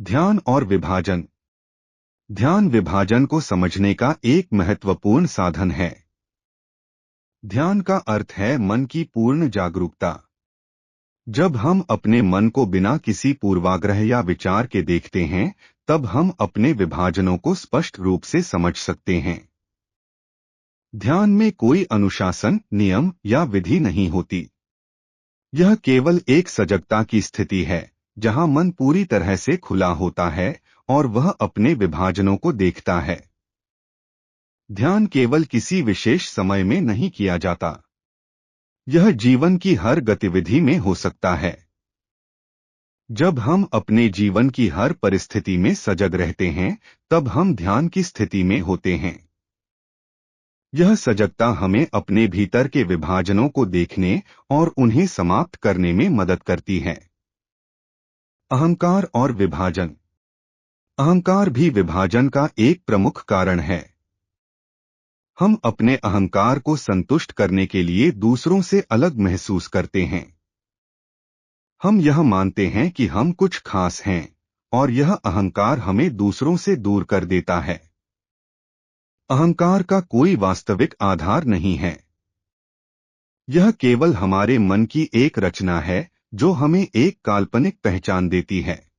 ध्यान और विभाजन। ध्यान विभाजन को समझने का एक महत्वपूर्ण साधन है। ध्यान का अर्थ है मन की पूर्ण जागरूकता। जब हम अपने मन को बिना किसी पूर्वाग्रह या विचार के देखते हैं, तब हम अपने विभाजनों को स्पष्ट रूप से समझ सकते हैं। ध्यान में कोई अनुशासन, नियम या विधि नहीं होती। यह केवल एक सजगता की स्थिति है, जहां मन पूरी तरह से खुला होता है और वह अपने विभाजनों को देखता है। ध्यान केवल किसी विशेष समय में नहीं किया जाता। यह जीवन की हर गतिविधि में हो सकता है। जब हम अपने जीवन की हर परिस्थिति में सजग रहते हैं, तब हम ध्यान की स्थिति में होते हैं। यह सजगता हमें अपने भीतर के विभाजनों को देखने और उन्हें समाप्त करने में मदद करती है। अहंकार और विभाजन। अहंकार भी विभाजन का एक प्रमुख कारण है। हम अपने अहंकार को संतुष्ट करने के लिए दूसरों से अलग महसूस करते हैं। हम यह मानते हैं कि हम कुछ खास हैं, और यह अहंकार हमें दूसरों से दूर कर देता है। अहंकार का कोई वास्तविक आधार नहीं है। यह केवल हमारे मन की एक रचना है, जो हमें एक काल्पनिक पहचान देती है।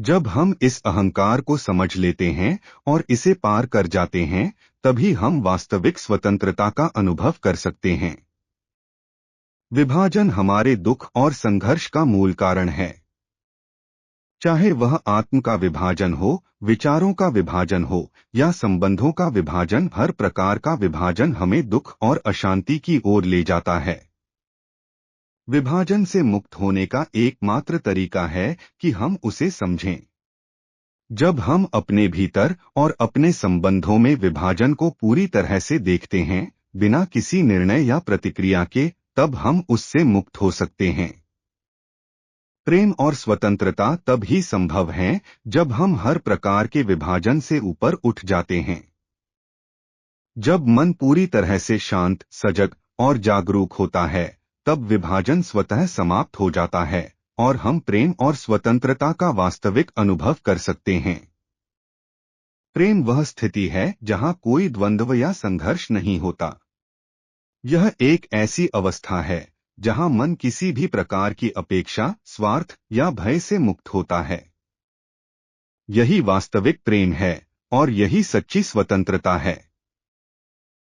जब हम इस अहंकार को समझ लेते हैं और इसे पार कर जाते हैं, तभी हम वास्तविक स्वतंत्रता का अनुभव कर सकते हैं। विभाजन हमारे दुख और संघर्ष का मूल कारण है। चाहे वह आत्म का विभाजन हो, विचारों का विभाजन हो या संबंधों का विभाजन, हर प्रकार का विभाजन हमें दुख और अशांति की ओर ले जाता है। विभाजन से मुक्त होने का एकमात्र तरीका है कि हम उसे समझें। जब हम अपने भीतर और अपने संबंधों में विभाजन को पूरी तरह से देखते हैं, बिना किसी निर्णय या प्रतिक्रिया के, तब हम उससे मुक्त हो सकते हैं। प्रेम और स्वतंत्रता तब ही संभव है जब हम हर प्रकार के विभाजन से ऊपर उठ जाते हैं। जब मन पूरी तरह से शांत, सजग और जागरूक होता है, तब विभाजन स्वतः समाप्त हो जाता है और हम प्रेम और स्वतंत्रता का वास्तविक अनुभव कर सकते हैं। प्रेम वह स्थिति है जहां कोई द्वंद्व या संघर्ष नहीं होता। यह एक ऐसी अवस्था है जहां मन किसी भी प्रकार की अपेक्षा, स्वार्थ या भय से मुक्त होता है। यही वास्तविक प्रेम है और यही सच्ची स्वतंत्रता है।